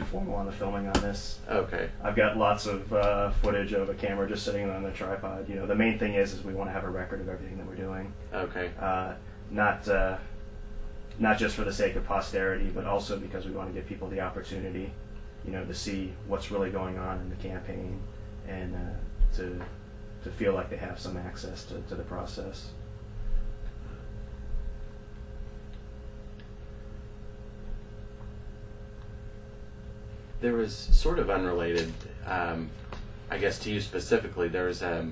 formal on the filming on this. Okay. I've got lots of footage of a camera just sitting on the tripod. You know, the main thing is we want to have a record of everything that we're doing. Okay. Not just for the sake of posterity, but also because we want to give people the opportunity, you know, to see what's really going on in the campaign and to feel like they have some access to the process. There was sort of unrelated, I guess to you specifically, there was a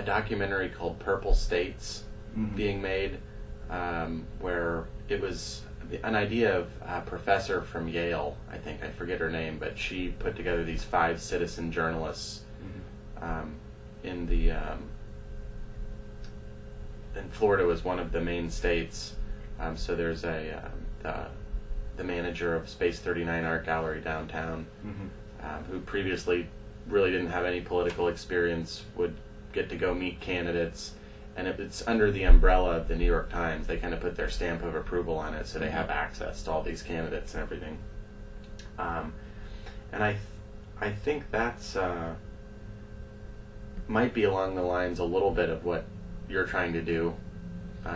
documentary called Purple States being made, where it was an idea of a professor from Yale, I think, I forget her name, but she put together these 5 citizen journalists in Florida was one of the main states. So there's the manager of Space 39 Art Gallery downtown, who previously really didn't have any political experience, would get to go meet candidates, and it's under the umbrella of the New York Times. They kind of put their stamp of approval on it, so they have access to all these candidates and everything. And I think that's might be along the lines a little bit of what you're trying to do,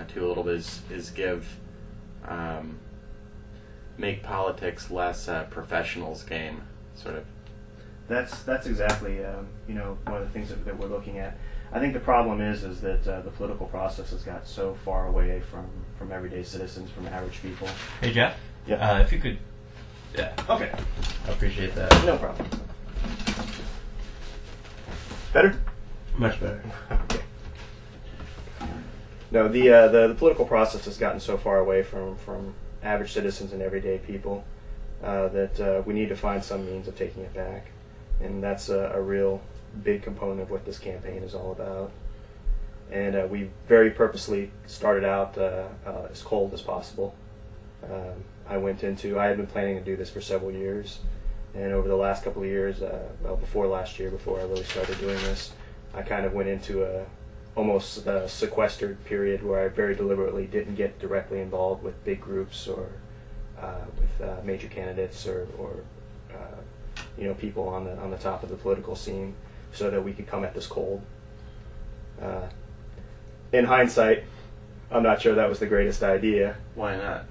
to a little bit is give make politics less a professionals game, sort of. That's exactly you know, one of the things that we're looking at. I think the problem is that the political process has got so far away from everyday citizens, from average people. Hey Jeff. Yeah. If you could. Yeah. Okay. I appreciate that. No problem. Better? Much better. Okay. No, the political process has gotten so far away from average citizens and everyday people that we need to find some means of taking it back, and that's a real big component of what this campaign is all about. And we very purposely started out as cold as possible. I had been planning to do this for several years, and over the last couple of years, well, before last year, before I really started doing this, I kind of went into a almost sequestered period where I very deliberately didn't get directly involved with big groups or with major candidates or you know, people on the top of the political scene, so that we could come at this cold. In hindsight, I'm not sure that was the greatest idea. Why not?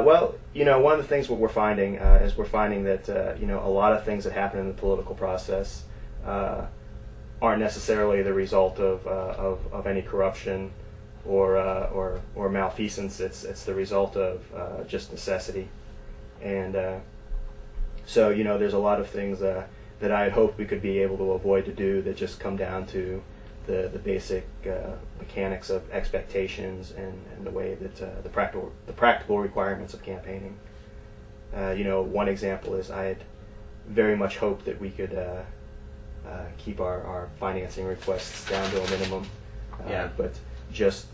Well, you know, one of the things what we're finding is we're finding that you know, a lot of things that happen in the political process aren't necessarily the result of any corruption or malfeasance. It's the result of just necessity, and so, you know, there's a lot of things that I had hoped we could be able to avoid to do that just come down to the basic mechanics of expectations and the way that the practical requirements of campaigning. You know, one example is I had very much hoped that we could keep our financing requests down to a minimum. But just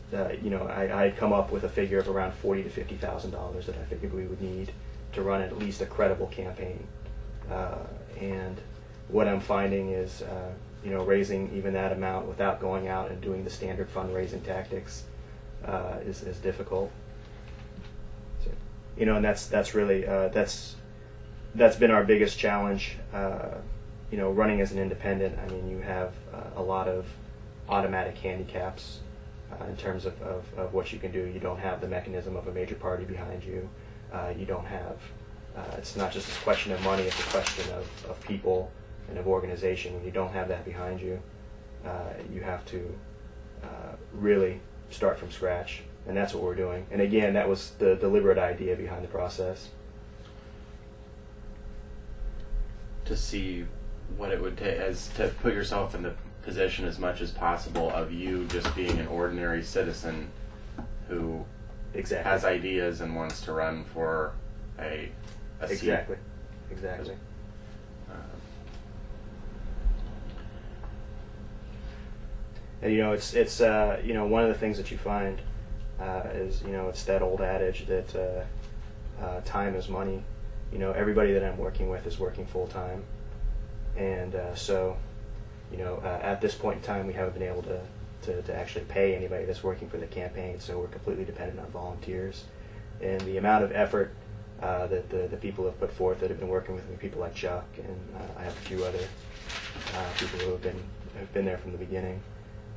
you know, I had come up with a figure of around $40,000 to $50,000 that I figured we would need to run at least a credible campaign. And what I'm finding is you know, raising even that amount without going out and doing the standard fundraising tactics is difficult. So, you know, and that's really that's been our biggest challenge. You know, running as an independent, I mean, you have a lot of automatic handicaps in terms of what you can do. You don't have the mechanism of a major party behind you. You don't have, it's not just a question of money, it's a question of people and of organization. When you don't have that behind you, you have to really start from scratch, and that's what we're doing. And again, that was the deliberate idea behind the process. To see what it would take, as to put yourself in the position as much as possible of you just being an ordinary citizen who has ideas and wants to run for a seat. Exactly. And you know, it's you know, one of the things that you find is, you know, it's that old adage that time is money. You know, everybody that I'm working with is working full time, and so, you know, at this point in time, we haven't been able to actually pay anybody that's working for the campaign, so we're completely dependent on volunteers. And the amount of effort that the people have put forth that have been working with me, people like Chuck, and I have a few other people who have been there from the beginning.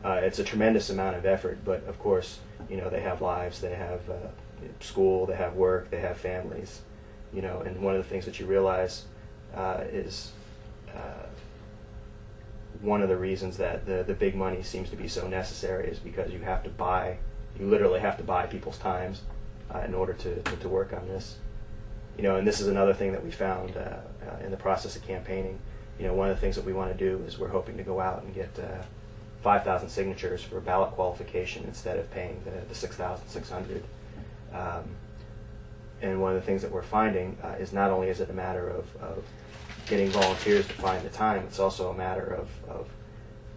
It's a tremendous amount of effort, but of course, they have lives, they have school, they have work, they have families, and one of the things that you realize is one of the reasons that the big money seems to be so necessary is because you literally have to buy people's times in order to work on this. And this is another thing that we found in the process of campaigning. One of the things that we want to do is we're hoping to go out and get 5,000 signatures for ballot qualification instead of paying the 6,600. And one of the things that we're finding is not only is it a matter of getting volunteers to find the time, it's also a matter of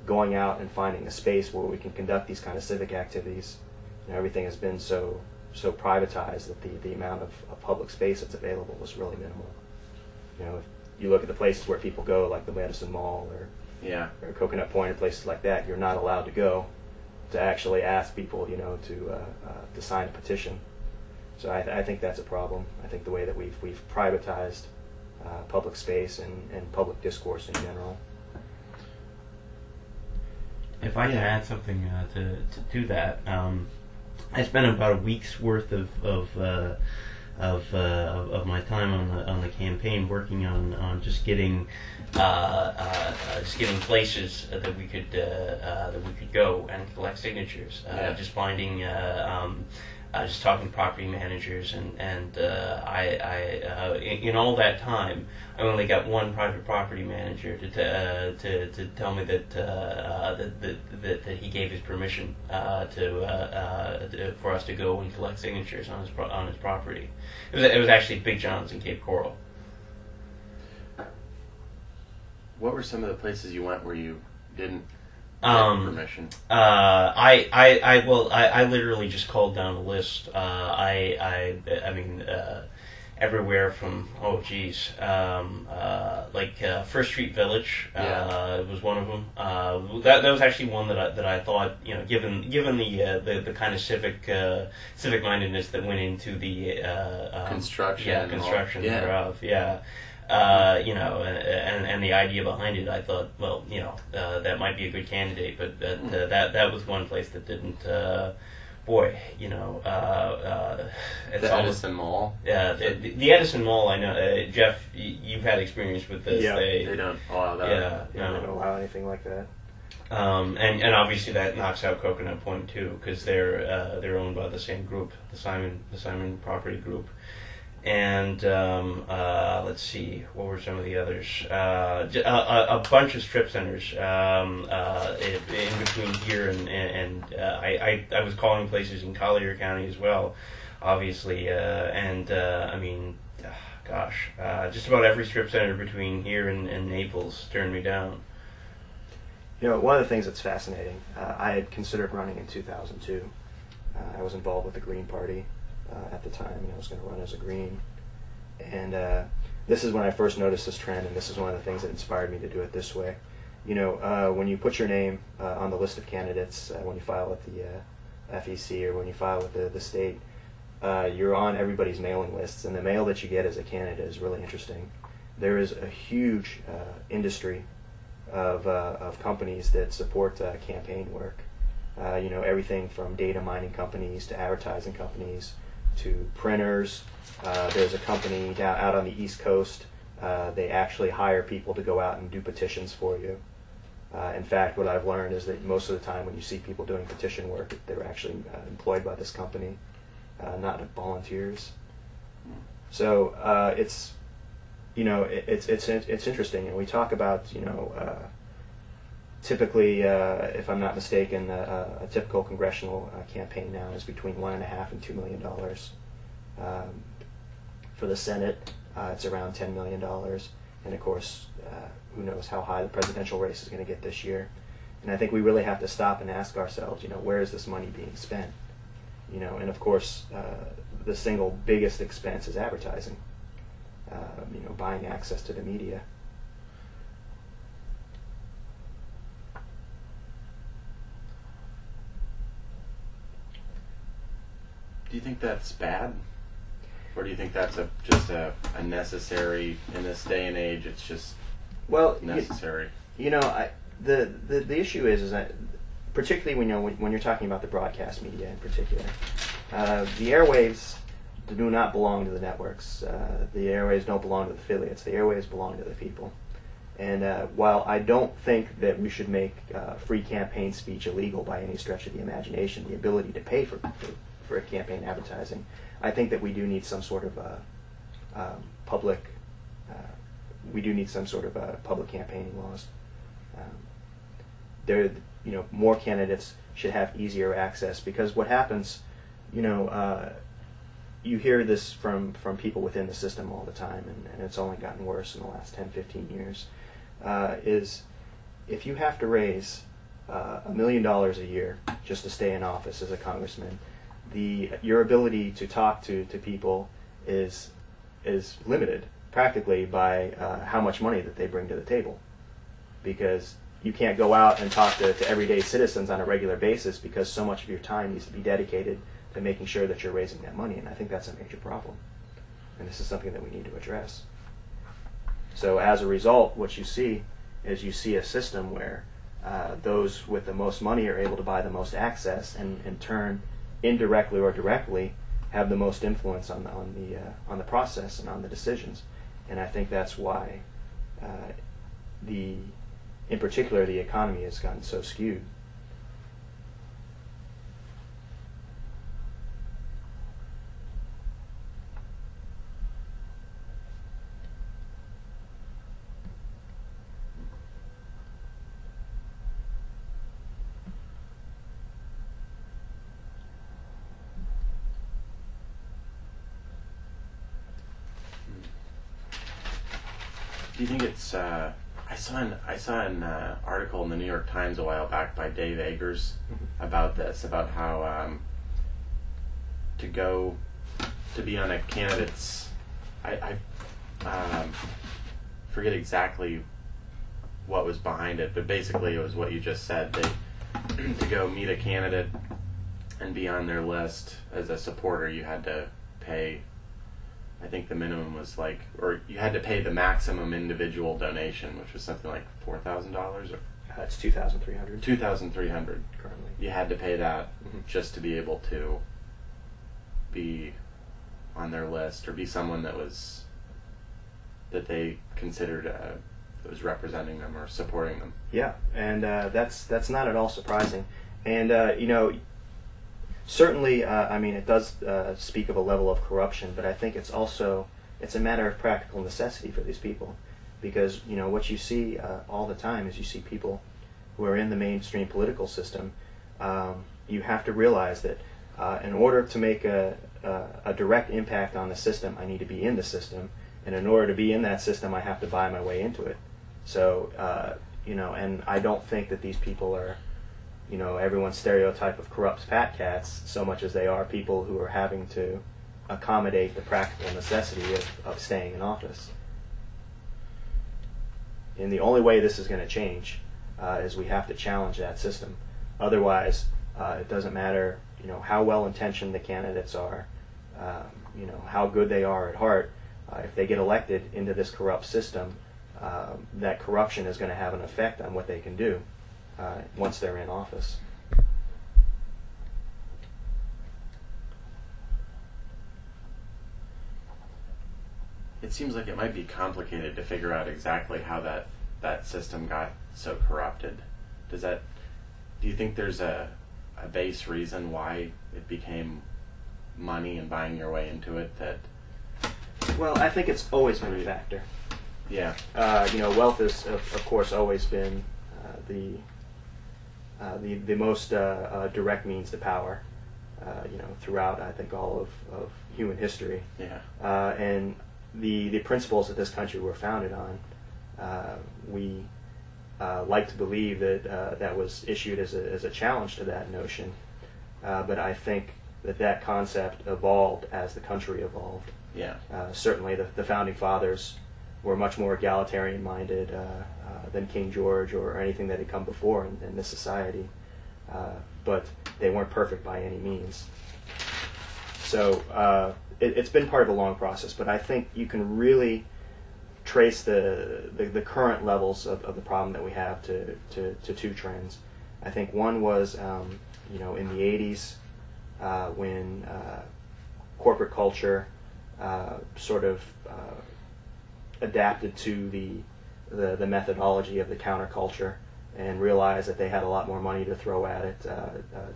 going out and finding a space where we can conduct these kind of civic activities. Everything has been so privatized that the amount of public space that's available is really minimal. If you look at the places where people go, like the Madison Mall or Coconut Point or places like that, you're not allowed to go to actually ask people, to sign a petition. So I think that's a problem. I think the way that we've privatized public space and public discourse in general. If I can add something to that, I spent about a week's worth of my time on the campaign working on just getting places that we could go and collect signatures. Just finding. Just talking to property managers, and in all that time, I only got one private property manager to tell me that he gave his permission for us to go and collect signatures on his property. It was actually Big John's in Cape Coral. What were some of the places you went where you didn't permission? I literally just called down a list. Everywhere from First Street Village was one of them. That was actually one that I thought, given the kind of civic mindedness that went into the construction thereof. And the idea behind it, I thought, that might be a good candidate, but that was one place that didn't. It's the Edison Mall. Yeah, the Edison Mall. I know, Jeff, you've had experience with this. Yeah, they don't allow that. They don't allow anything like that. And obviously that knocks out Coconut Point too, because they're owned by the same group, the Simon Property Group. And let's see, what were some of the others? A bunch of strip centers in between here and I was calling places in Collier County as well, obviously, just about every strip center between here and Naples turned me down. One of the things that's fascinating, I had considered running in 2002. I was involved with the Green Party at the time, and I was going to run as a Green. And this is when I first noticed this trend, and this is one of the things that inspired me to do it this way. When you put your name on the list of candidates, when you file with the FEC or when you file with the state, you're on everybody's mailing lists, and the mail that you get as a candidate is really interesting. There is a huge industry of companies that support campaign work. Everything from data mining companies to advertising companies to printers. There's a company out on the East Coast. They actually hire people to go out and do petitions for you. In fact, what I've learned is that most of the time when you see people doing petition work, they're actually employed by this company, not volunteers. So it's interesting, and we talk about typically, if I'm not mistaken, a typical congressional campaign now is between $1.5 and $2 million. For the Senate, it's around $10 million, and of course, who knows how high the presidential race is going to get this year. And I think we really have to stop and ask ourselves, where is this money being spent? And of course, the single biggest expense is advertising. Buying access to the media. Do you think that's bad? Or do you think that's just a necessary in this day and age? It's just necessary. The issue is that particularly when you're talking about the broadcast media in particular, the airwaves do not belong to the networks. The airwaves don't belong to the affiliates. The airwaves belong to the people. And while I don't think that we should make free campaign speech illegal by any stretch of the imagination, the ability to pay for campaign advertising, I think that we do need some sort of public. We do need some sort of public campaigning laws. More candidates should have easier access, because what happens, you hear this from people within the system all the time, and it's only gotten worse in the last 10, 15 years, is if you have to raise $1 million a year just to stay in office as a congressman, your ability to talk to people is limited practically by how much money that they bring to the table, because you can't go out and talk to everyday citizens on a regular basis, because so much of your time needs to be dedicated to making sure that you're raising that money, and I think that's a major problem, and this is something that we need to address. So as a result, what you see is a system where those with the most money are able to buy the most access, and in turn, indirectly or directly, have the most influence on the process and on the decisions. And I think that's why in particular, the economy has gotten so skewed. Do you think it's? I saw an article in the New York Times a while back by Dave Eggers about this, about how to be on a candidate's. I forget exactly what was behind it, but basically it was what you just said. To go meet a candidate and be on their list as a supporter, you had to pay. I think the minimum was or you had to pay the maximum individual donation, which was something like $4,000 or. It's $2,300. $2,300 currently. You had to pay that just to be able to be on their list or be someone that they considered that was representing them or supporting them. Yeah, and that's not at all surprising, and certainly, it does speak of a level of corruption, but I think it's a matter of practical necessity for these people, because what you see all the time is you see people who are in the mainstream political system. You have to realize that in order to make a direct impact on the system, I need to be in the system, and in order to be in that system, I have to buy my way into it. So and I don't think that these people are everyone's stereotype of corrupt fat cats so much as they are people who are having to accommodate the practical necessity of staying in office. And the only way this is going to change is we have to challenge that system. Otherwise, it doesn't matter how well intentioned the candidates are, how good they are at heart. If they get elected into this corrupt system, that corruption is going to have an effect on what they can do once they're in office. It seems like it might be complicated to figure out exactly how that system got so corrupted. Do you think there's a base reason why it became money and buying your way into it? Well, I think it's always been a factor. Yeah. Wealth has, of course, always been the most direct means to power, throughout, I think, all of human history. Yeah. And the principles that this country were founded on, we like to believe that was issued as a challenge to that notion. But I think that concept evolved as the country evolved. Yeah. Certainly, the founding fathers were much more egalitarian-minded than King George or anything that had come before in this society. But they weren't perfect by any means. So it's been part of a long process, but I think you can really trace the current levels of the problem that we have to two trends. I think one was in the 80s when corporate culture sort of adapted to the methodology of the counterculture and realized that they had a lot more money to throw at it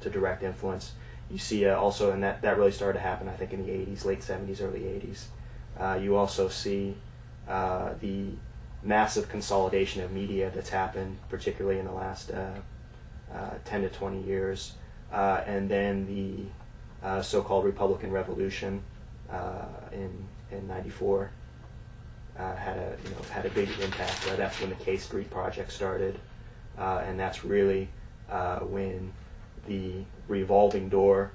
to direct influence. You see also, and that really started to happen, I think, in the 80s, late 70s, early 80s. You also see the massive consolidation of media that's happened, particularly in the last 10 to 20 years. And then the so-called Republican Revolution in '94 had a big impact. That's when the K Street Project started, and that's really when the revolving door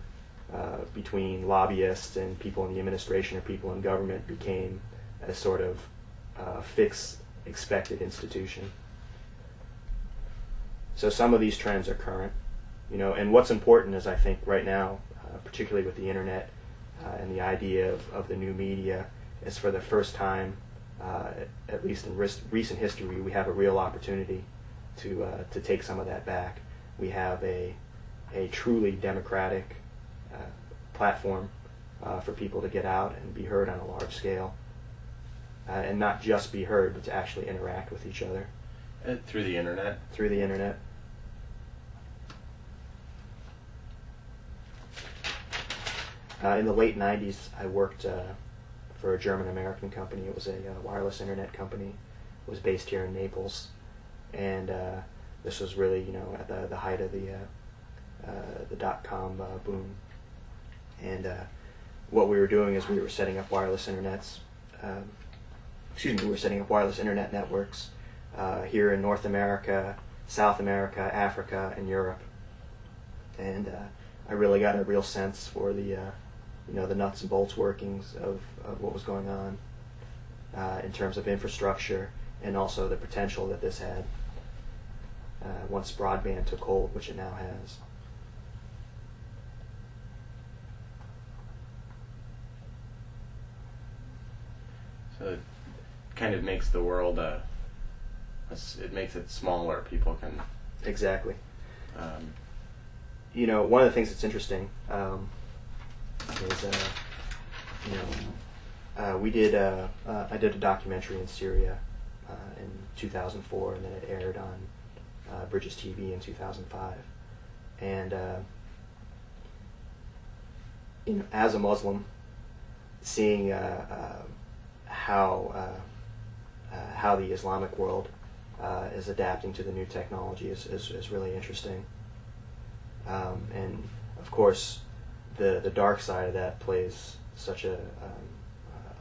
between lobbyists and people in the administration or people in government became a sort of fixed, expected institution. So some of these trends are current, and what's important is, I think, right now, particularly with the internet and the idea of the new media, is for the first time, at least in recent history, we have a real opportunity to take some of that back. We have a truly democratic platform for people to get out and be heard on a large scale, and not just be heard, but to actually interact with each other. Through the internet? Through the internet. In the late 90s, I worked for a German-American company. It was a wireless internet company. It was based here in Naples, and this was really, at the height of the dot-com boom. And what we were doing is we were setting up wireless internets. We were setting up wireless internet networks here in North America, South America, Africa, and Europe. And I really got a real sense for the nuts and bolts workings of what was going on in terms of infrastructure, and also the potential that this had once broadband took hold, which it now has. So it kind of makes the world it makes it smaller. People can exactly. One of the things that's interesting is we did I did a documentary in Syria in 2004, and then it aired on Bridges TV in 2005. And as a Muslim, seeing how the Islamic world is adapting to the new technology is really interesting. And of course, the dark side of that plays such a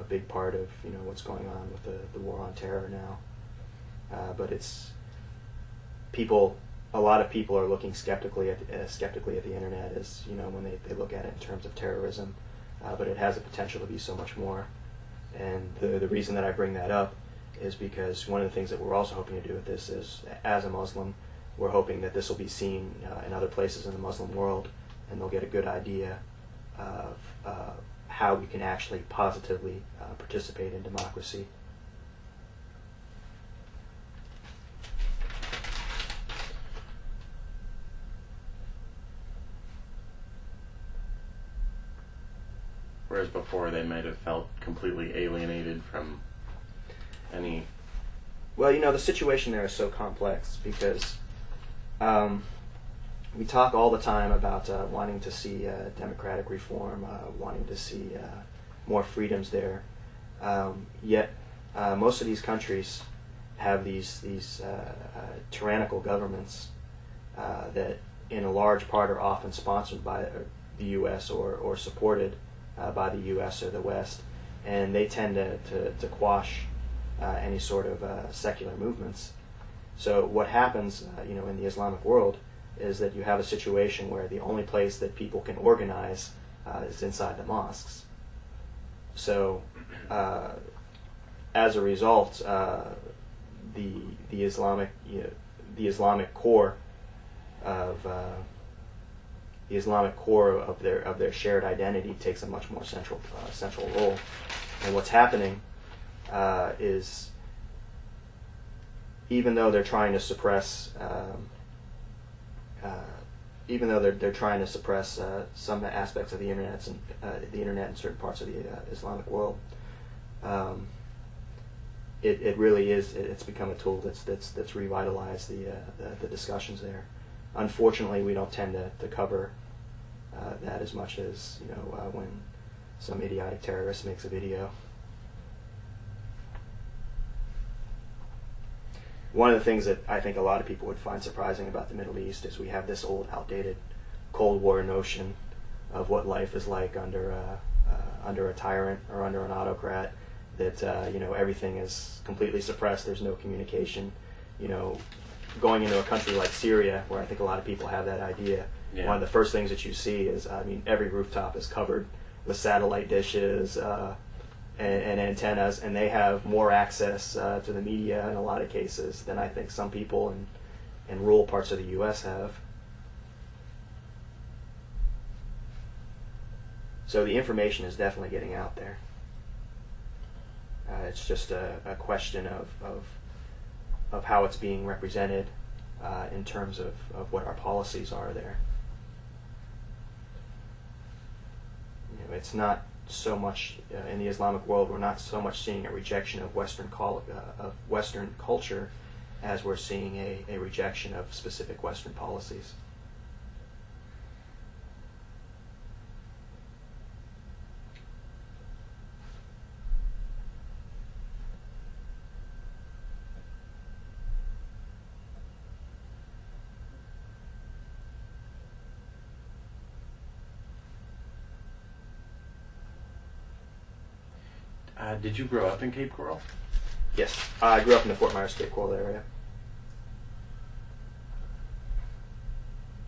big part of what's going on with the war on terror now. But it's a lot of people are looking skeptically at the internet as when they look at it in terms of terrorism, but it has the potential to be so much more. And the reason that I bring that up is because one of the things that we're also hoping to do with this is, as a Muslim, we're hoping that this will be seen in other places in the Muslim world, and they'll get a good idea of how we can actually positively participate in democracy. Whereas before they might have felt completely alienated from any... Well, the situation there is so complex because we talk all the time about wanting to see democratic reform, wanting to see more freedoms there. Yet most of these countries have these tyrannical governments that in a large part are often sponsored by the U.S. or supported by the U.S. or the West, and they tend to quash any sort of secular movements. So what happens in the Islamic world is that you have a situation where the only place that people can organize is inside the mosques. So as a result, the Islamic core of Islamic core of their shared identity takes a much more central role. And what's happening is, even though they're trying to suppress some aspects of the internet in certain parts of the Islamic world, it really is. It's become a tool that's revitalized the discussions there. Unfortunately, we don't tend to cover that as much as when some idiotic terrorist makes a video. One of the things that I think a lot of people would find surprising about the Middle East is we have this old, outdated Cold War notion of what life is like under a tyrant or under an autocrat. That everything is completely suppressed. There's no communication. Going into a country like Syria, where I think a lot of people have that idea, one of the first things that you see is, every rooftop is covered with satellite dishes and antennas, and they have more access to the media in a lot of cases than I think some people in rural parts of the U.S. have. So the information is definitely getting out there. It's just a question of how it's being represented in terms of what our policies are there. It's not so much in the Islamic world. We're not so much seeing a rejection of Western culture as we're seeing a rejection of specific Western policies. Did you grow up in Cape Coral? Yes, I grew up in the Fort Myers, Cape Coral area.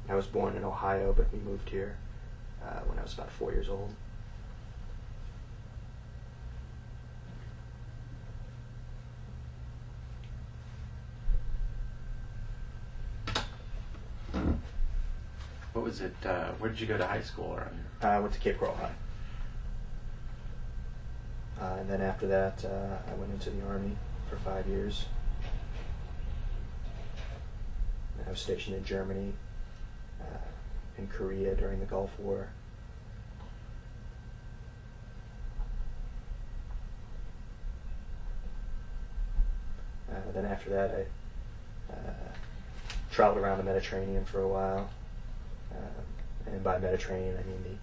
I was born in Ohio, but we moved here when I was about 4 years old. What was it? Where did you go to high school around here? I went to Cape Coral High. And then after that, I went into the Army for 5 years. I was stationed in Germany, in Korea during the Gulf War. Then after that, I traveled around the Mediterranean for a while. And by Mediterranean, I mean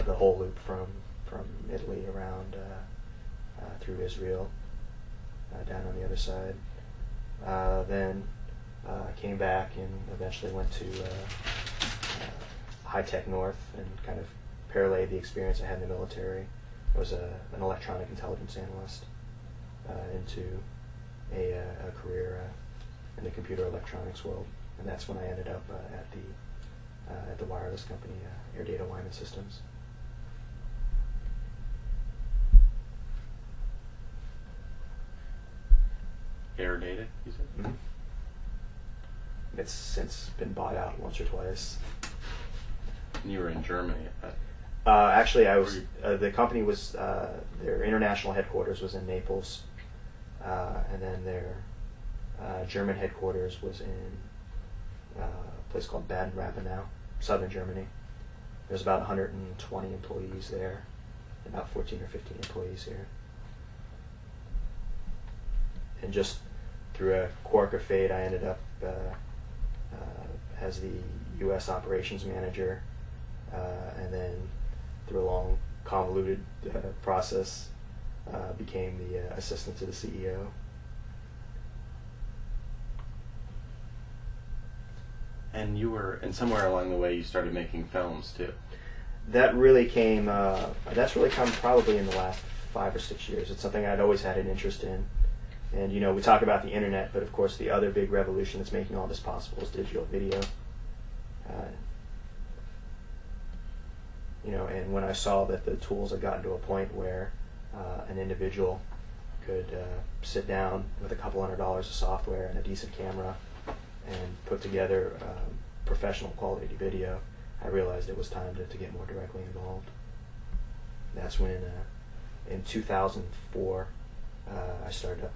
the whole loop from Italy around through Israel, down on the other side. Then came back and eventually went to High Tech North and kind of parlayed the experience I had in the military. I was an electronic intelligence analyst into a career in the computer electronics world, and that's when I ended up at the wireless company, Air Data Wyman Systems. Air Data, you said? Mm-hmm. It's since been bought out once or twice. And you were in Germany at that. Actually, I was. The company was their international headquarters was in Naples, and then their German headquarters was in a place called Baden-Rathenau, southern Germany. There's about 120 employees there, about 14 or 15 employees here. And just through a quirk of fate, I ended up as the U.S. operations manager, and then through a long, convoluted process, became the assistant to the CEO. And somewhere along the way, you started making films too. That really came. That's really come probably in the last 5 or 6 years. It's something I'd always had an interest in. And we talk about the internet, but of course the other big revolution that's making all this possible is digital video. And when I saw that the tools had gotten to a point where an individual could sit down with a couple $100 of software and a decent camera and put together professional quality video, I realized it was time to get more directly involved. That's when, in 2004, I started up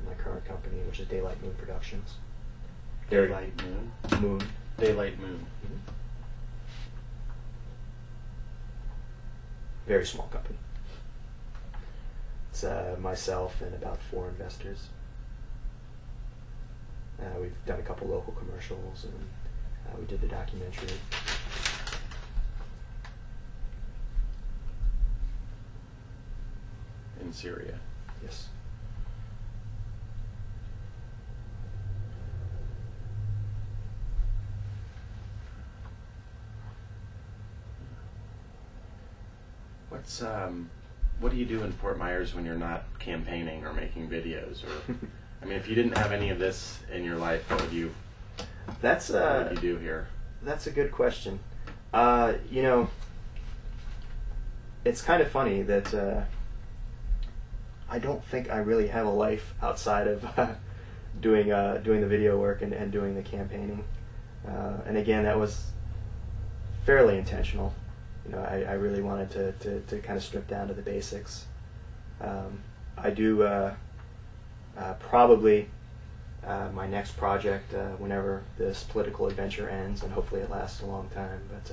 my current company, which is Daylight Moon Productions. Daylight Moon? Moon. Daylight Moon. Mm-hmm. Very small company. It's myself and about 4 investors. We've done a couple local commercials, and we did the documentary. In Syria. Yes. What do you do in Fort Myers when you're not campaigning or making videos? Or, I mean, if you didn't have any of this in your life, what would you do here? That's a good question. You know, it's kind of funny that I don't think I really have a life outside of doing the video work and doing the campaigning. And again, that was fairly intentional. You know, I really wanted to kind of strip down to the basics. I do probably my next project, whenever this political adventure ends, and hopefully it lasts a long time, but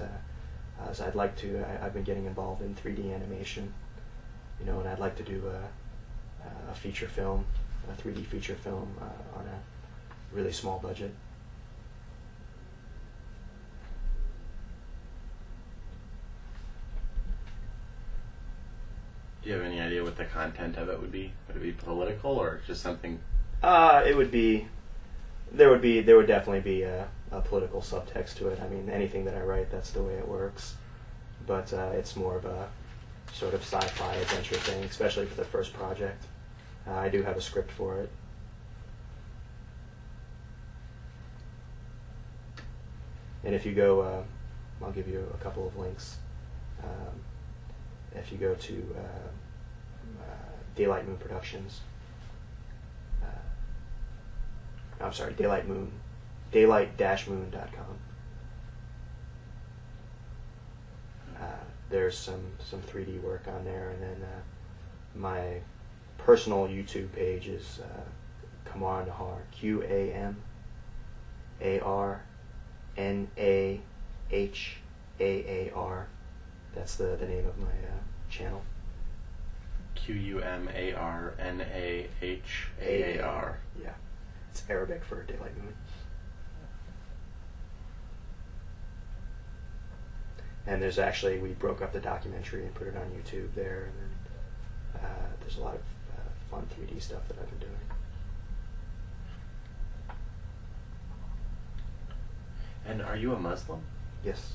so I'd like to, I've been getting involved in 3D animation, you know, and I'd like to do a feature film, a 3D feature film on a really small budget. Do you have any idea what the content of it would be? Would it be political or just something? It would be. There would definitely be a political subtext to it. I mean, anything that I write, that's the way it works. But it's more of a sort of sci-fi adventure thing, especially for the first project. I do have a script for it. And if you go, I'll give you a couple of links. If you go to Daylight Moon Productions, I'm sorry, Daylight Moon, daylight-moon.com. There's some 3D work on there, and then my personal YouTube page is Kamar Nahar, QAMARNAHAAR. That's the name of my channel. QUMARNAHAAR. Yeah, it's Arabic for Daylight Moon. And there's actually, we broke up the documentary and put it on YouTube there, and then there's a lot of fun 3D stuff that I've been doing. And are you a Muslim? Yes.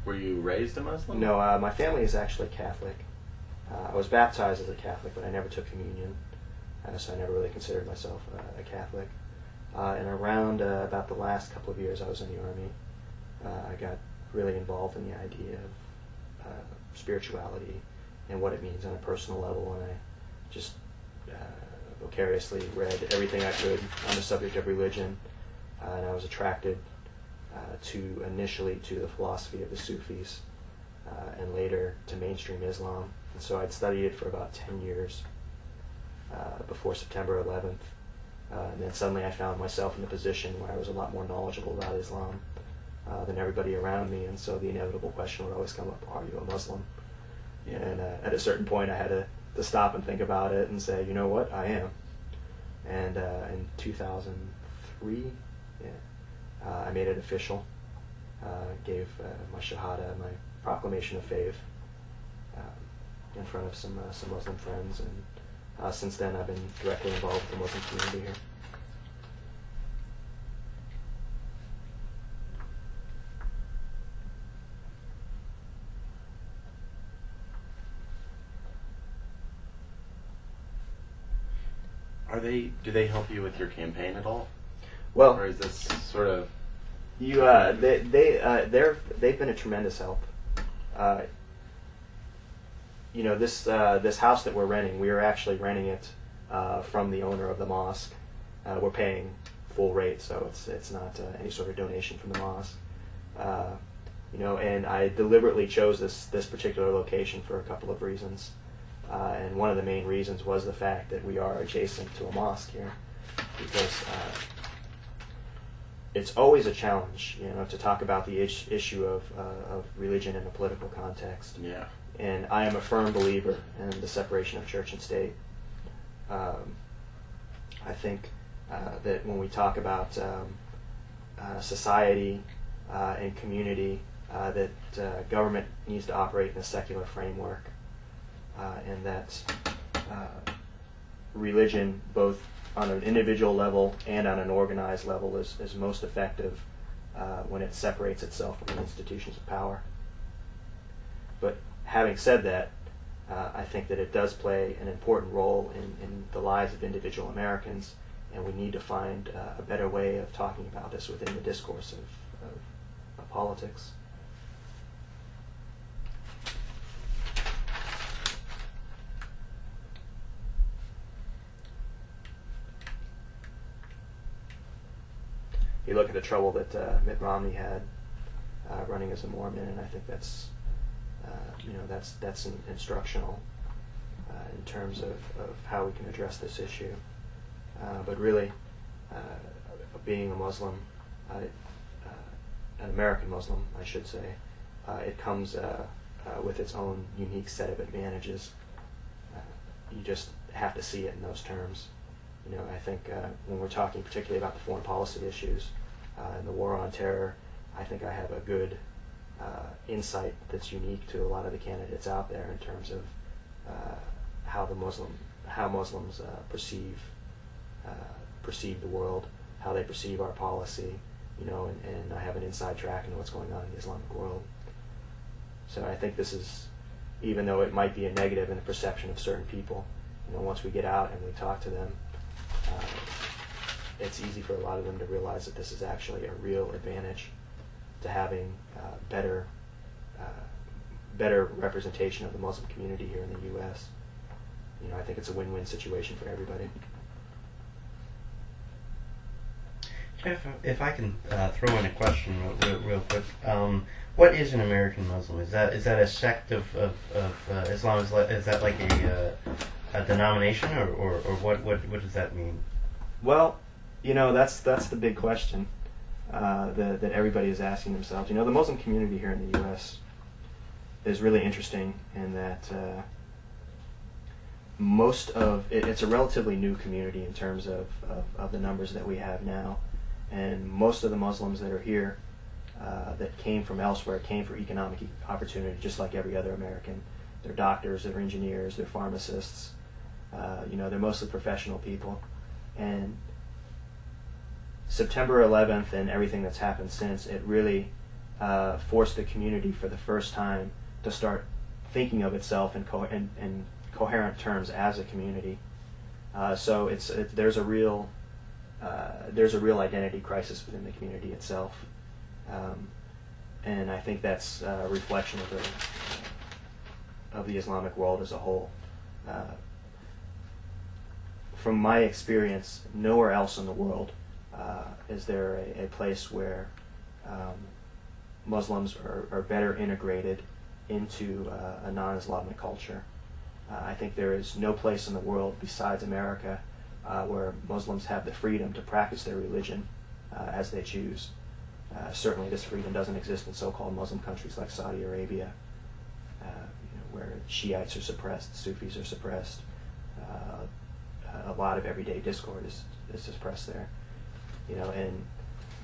Were you raised a Muslim? No, my family is actually Catholic. I was baptized as a Catholic, but I never took communion, so I never really considered myself a Catholic. And around about the last couple of years I was in the Army, I got really involved in the idea of spirituality and what it means on a personal level, and I just vicariously read everything I could on the subject of religion, and I was attracted initially to the philosophy of the Sufis, and later to mainstream Islam. And so I'd studied it for about 10 years before September 11th. And then suddenly I found myself in a position where I was a lot more knowledgeable about Islam than everybody around me, and so the inevitable question would always come up, are you a Muslim? Yeah. And at a certain point I had to stop and think about it and say, you know what, I am. And in 2003, I made it official, gave my shahada, my proclamation of faith, in front of some Muslim friends, and since then I've been directly involved with the Muslim community here. Do they help you with your campaign at all? Well, or is this sort of they've been a tremendous help. You know, this house that we're renting, we are actually renting it from the owner of the mosque. We're paying full rate, so it's not any sort of donation from the mosque. And I deliberately chose this particular location for a couple of reasons. And one of the main reasons was the fact that we are adjacent to a mosque here, because it's always a challenge, to talk about the issue of religion in a political context. Yeah. And I am a firm believer in the separation of church and state. I think that when we talk about society and community, that government needs to operate in a secular framework, and that religion, both on an individual level and on an organized level, is most effective when it separates itself from the institutions of power. But having said that, I think that it does play an important role in the lives of individual Americans, and we need to find a better way of talking about this within the discourse of politics. You look at the trouble that Mitt Romney had running as a Mormon, and I think that's instructional in terms of how we can address this issue. But really, being a Muslim, an American Muslim, I should say, it comes with its own unique set of advantages. You just have to see it in those terms. I think when we're talking particularly about the foreign policy issues and the war on terror, I think I have a good insight that's unique to a lot of the candidates out there in terms of how Muslims perceive the world, how they perceive our policy, and I have an inside track into what's going on in the Islamic world. So I think this is, even though it might be a negative in the perception of certain people, once we get out and we talk to them, it's easy for a lot of them to realize that this is actually a real advantage to having better representation of the Muslim community here in the U.S. I think it's a win-win situation for everybody. Jeff, if I can throw in a question real quick, what is an American Muslim? Is that a sect of Islam? Is that like a denomination, or what does that mean? Well, that's the big question that everybody is asking themselves. The Muslim community here in the U.S. is really interesting in that it's a relatively new community in terms of the numbers that we have now, and most of the Muslims that are here that came from elsewhere came for economic opportunity, just like every other American. They're doctors, they're engineers, they're pharmacists. They're mostly professional people. And September 11th and everything that's happened since, it really forced the community for the first time to start thinking of itself in coherent terms as a community. So there's a real identity crisis within the community itself, and I think that's a reflection of the Islamic world as a whole. From my experience, nowhere else in the world is there a place where Muslims are better integrated into a non-Islamic culture. I think there is no place in the world besides America where Muslims have the freedom to practice their religion as they choose. Certainly this freedom doesn't exist in so-called Muslim countries like Saudi Arabia, where Shiites are suppressed, Sufis are suppressed. A lot of everyday discord is suppressed there. And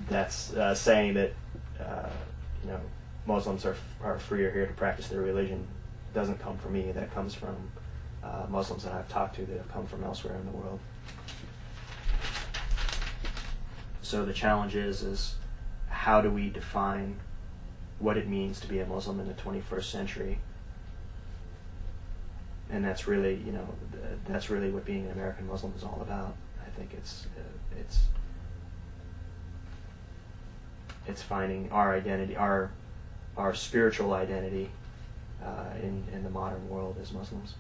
that's saying that Muslims are freer here to practice their religion doesn't come from me. That comes from Muslims that I've talked to that have come from elsewhere in the world. So the challenge is how do we define what it means to be a Muslim in the 21st century? And that's really what being an American Muslim is all about. I think it's finding our identity, our spiritual identity in the modern world as Muslims.